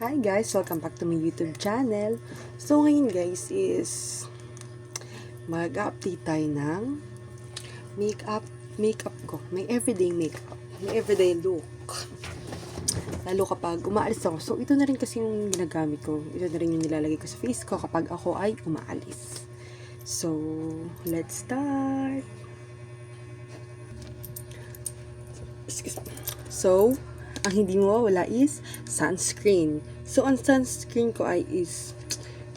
Hi guys! Welcome back to my YouTube channel. So ngayon guys is mag-update tayo ng makeup ko. May everyday makeup. May everyday look. Lalo kapag umaalis ako. So ito na rin kasi yung ginagamit ko. Ito na rin yung nilalagay ko sa face ko kapag ako ay umaalis. So let's start! Excuse me. So ang hindi mo wala is sunscreen. So, ang sunscreen ko ay is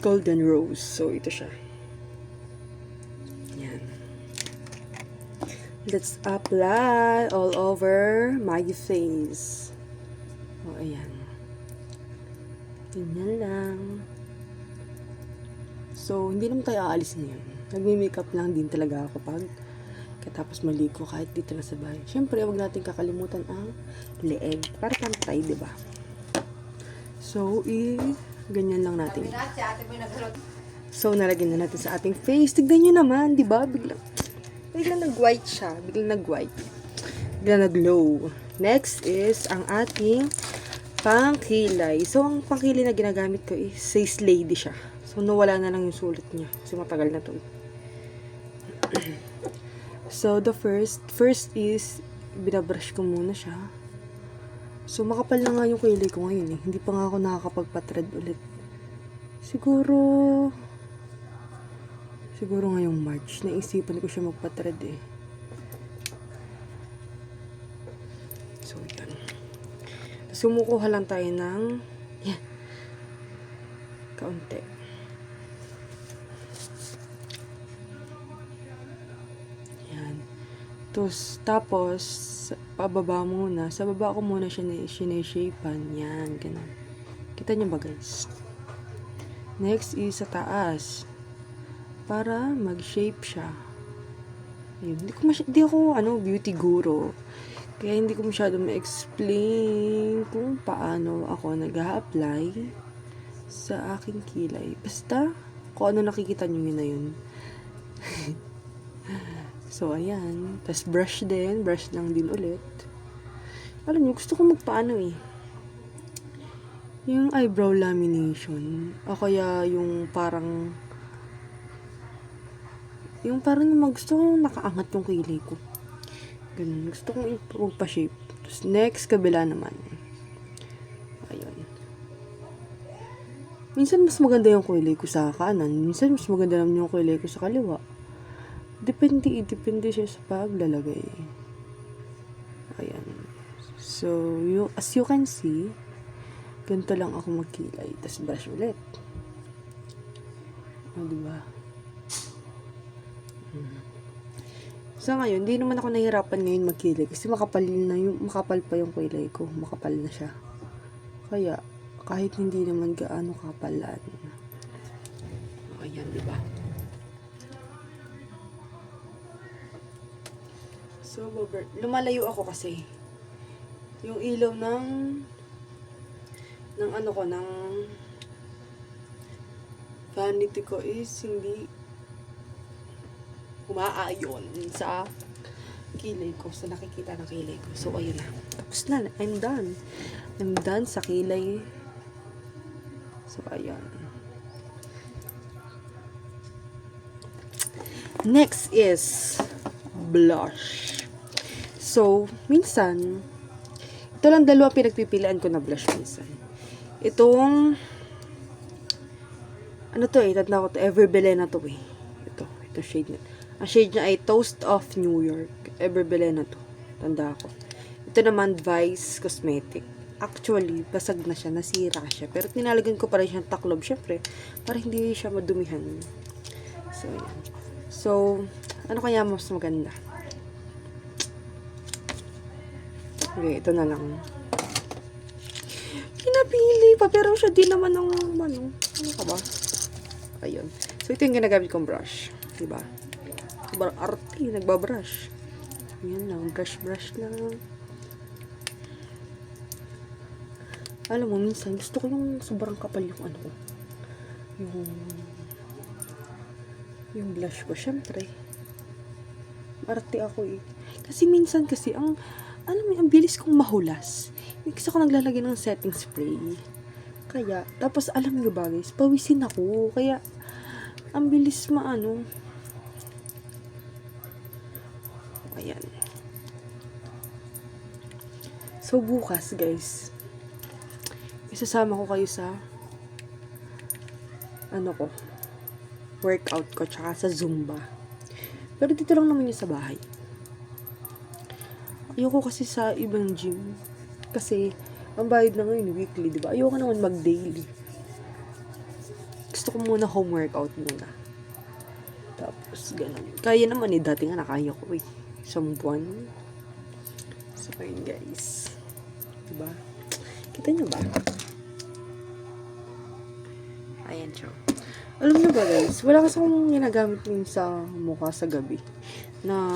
Golden Rose. So, ito siya. Yan. Let's apply all over my face. O, ayan. Ganyan lang. So, hindi naman tayo aalis ngayon. Nagme-makeup lang din talaga ako pag katapos maligo kahit dito na sa bahay. Siyempre, huwag natin kakalimutan ang leeg. Para pantay, di ba? So, ganyan lang natin. So, nalagyan na natin sa ating face. Tignan nyo naman, di ba? Biglang nag-white siya. Biglang nag-white. Biglang nag-glow. Next is ang ating pangkilay. So, ang pangkilay na ginagamit ko is Says Lady siya. So, nawala na lang yung sulat niya. Kasi matagal na to. So, the first is, binabrush ko muna siya. So, makapal na nga yung kilay ko ngayon eh. Hindi pa nga ako nakakapagpa-thread ulit. Siguro ngayong March, naisipan ko siya magpa-thread eh. So, yan. Tapos, sumukuha lang tayo ng, yan, kaunti. Tapos, pababa muna. Sa baba ko muna siya sineshapean. Yan, ganun. Kita niyo ba guys? Next is sa taas. Para mag-shape siya. Ayun. Hindi ako beauty guru. Kaya hindi ko masyado ma-explain kung paano ako nag-a-apply sa aking kilay. Basta, kung ano nakikita niyo yun na yun. So, ayan. Tapos, brush din. Brush lang din ulit. Alam niyo, gusto ko magpaano eh. Yung eyebrow lamination. O kaya yung parang gusto ko nakaangat yung kilay ko. Ganun. Gusto kong magpa-shape. Tapos, next, kabila naman. Ayun. Minsan, mas maganda yung kilay ko sa kanan. Minsan, mas maganda naman yung kilay ko sa kaliwa. Depende siya sa paglalagay. Ayan. So, as you can see, ganito lang ako magkilay. Tapos brush ulit. O, diba? So, ngayon, hindi naman ako nahihirapan ngayon magkilay. Kasi makapal pa yung kilay ko. Makapal na siya. Kaya, kahit hindi naman gaano kapalan. Ayan, diba? So, lumalayo ako kasi yung ilaw ng vanity ko is hindi umaayon sa kilay ko, sa nakikita ng kilay ko. So, ayun na. Tapos na. I'm done. I'm done sa kilay. So, ayun. Next is blush. So, minsan, ito lang dalawa pinagpipilian ko na blush minsan. Itong, tatanda ko to, Everbelena to eh. Ito shade na. Ang shade niya ay Toast of New York. Everbelena to. Tanda ko. Ito naman, Vice Cosmetic. Actually, basag na siya, nasira siya. Pero tinalagyan ko pa rin siyang taklob, syempre, para hindi siya madumihan. So, yan. So, ano kaya mas maganda? Okay, ito na lang. Pinapili pa, pero siya din naman ng ano ka ba? Ayun. So, ito yung ginagamit kong brush. Diba? Arte, nagbabrush. Yan lang, brush lang. Alam mo, minsan, gusto ko yung sobrang kapal yung yung blush ko. Syempre, arte ako eh. Kasi minsan ang bilis kong mahulas. Kasi ako naglalagay ng setting spray. Kaya, tapos alam nyo ba guys, pawisin ako. Kaya, ang bilis maano. Ayan. So, bukas guys, isasama ko kayo sa workout ko, tsaka sa Zumba. Pero dito lang naman yung sa bahay. Ayoko kasi sa ibang gym. Kasi, ang bayad na ngayon, weekly, diba? Ayoko naman mag-daily. Gusto ko muna home workout muna. Tapos, ganun. Kaya naman dati nga nakaya ko isang buwan. So, ayun guys. Diba? Kita nyo ba? Ayan siya. Alam nyo ba guys, wala kasi akong ginagamit yun sa mukha sa gabi. Na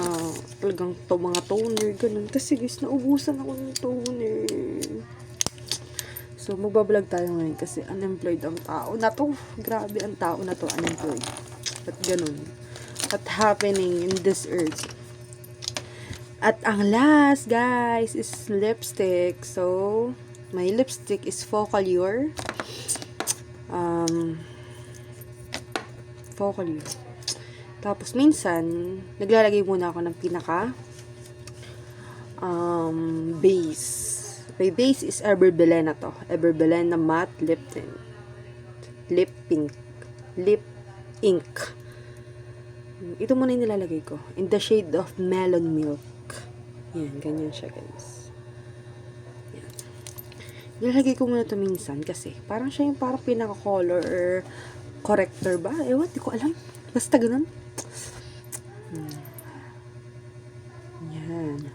talagang mga toner, ganun. Kasi guys, naubusan ako ng toner. So, magbablog tayo ngayon kasi unemployed ang tao na to. Grabe ang tao na to, unemployed. At ganun. What happening in this earth. At ang last, guys, is lipstick. So, my lipstick is Focallure. Focallure. Tapos, minsan, naglalagay muna ako ng pinaka base. My base is Eberbelen na to. Eberbelen na matte lip tint. Lip ink. Ito muna yung nilalagay ko. In the shade of melon milk. Yan, ganyan siya guys. Yan. Nilalagay ko muna ito minsan kasi parang siya yung parang pinaka-color or corrector ba? Ewan, di ko alam. Basta ganun. Yan.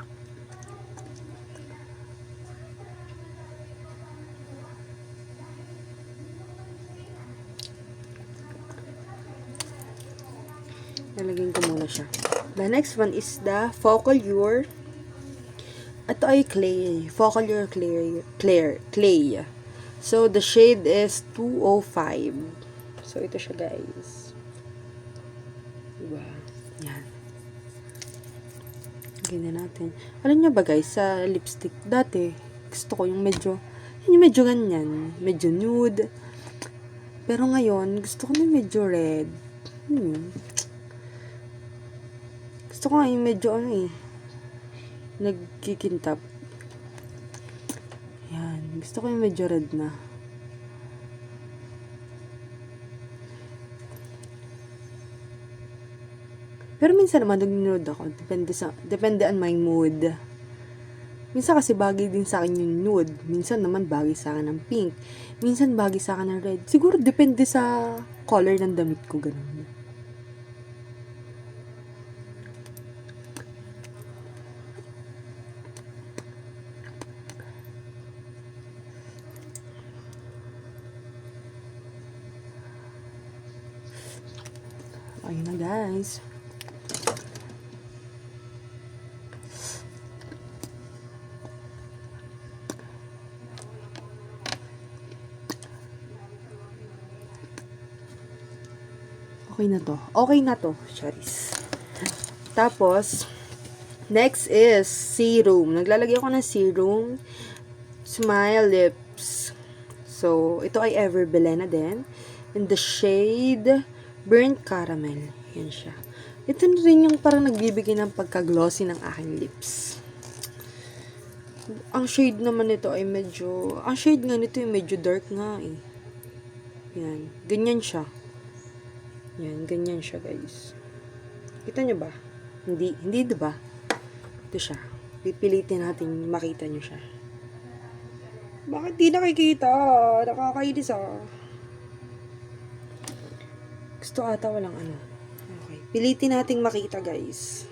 Nalagyan ko muna siya. The next one is the Focallure. Ito ay clay. Focallure clay. So, the shade is 205. So, ito siya, guys. Diba? Yan. Ganyan natin. Alam niyo ba, guys, sa lipstick, dati, gusto ko yung medyo ganyan. Medyo nude. Pero ngayon, gusto ko na medyo red. Gusto ko nga yung medyo nagkikintab. Yan. Gusto ko yung medyo red na. Pero minsan naman nag-nude ako. Depende on my mood. Minsan kasi bagay din sa akin yung nude. Minsan naman bagay sa akin ng pink. Minsan bagay sa akin ng red. Siguro depende sa color ng damit ko. Ganun. Ayun na guys. Okay na to. Charis. Tapos, next is serum. Naglalagay ako ng serum. Smile Lips. So, ito ay Everbelen na din. In the shade Burnt Caramel. Yan siya. Ito rin yung parang nagbibigay ng pagka-glossy ng aking lips. Ang shade naman nito ay medyo... Ang shade nga nito ay medyo dark nga eh. Yan. Ganyan siya. Yan. Ganyan siya guys. Kita nyo ba? Hindi diba? Ito siya. Pipilitin natin makita nyo siya. Bakit di nakikita? Nakakainis ah. Gusto ata walang Okay. Pilitin nating makita, guys.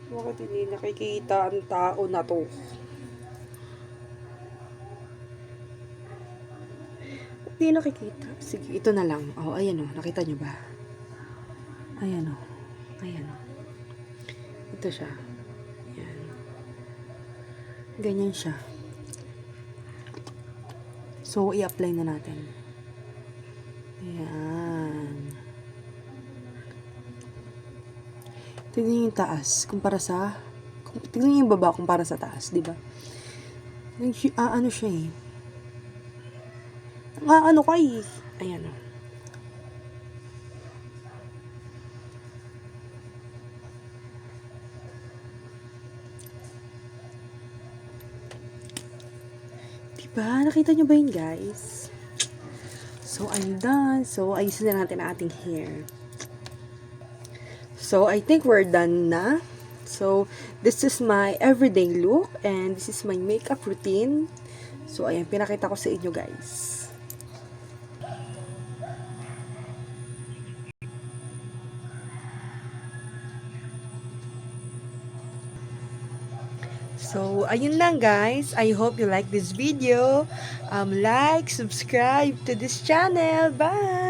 Bakit hindi nakikita ang tao na to? Hindi nakikita. Sige, ito na lang. Ayan nakita nyo ba? Ayan Ayan. Ito siya. Ayan. Ganyan siya. So, i-apply na natin. Ayan. Tignan yung taas kumpara sa tignan yung baba kumpara sa taas, di ba? Ano siya eh. Ano ka eh. Ayan o. Diba? Nakita nyo ba yun, guys? So, I'm done. So, ayusin na natin ang ating hair. So, I think we're done na. So, this is my everyday look and this is my makeup routine. So, ayan, pinakita ko sa inyo, guys. So, ayun lang guys. I hope you like this video. Like, subscribe to this channel. Bye!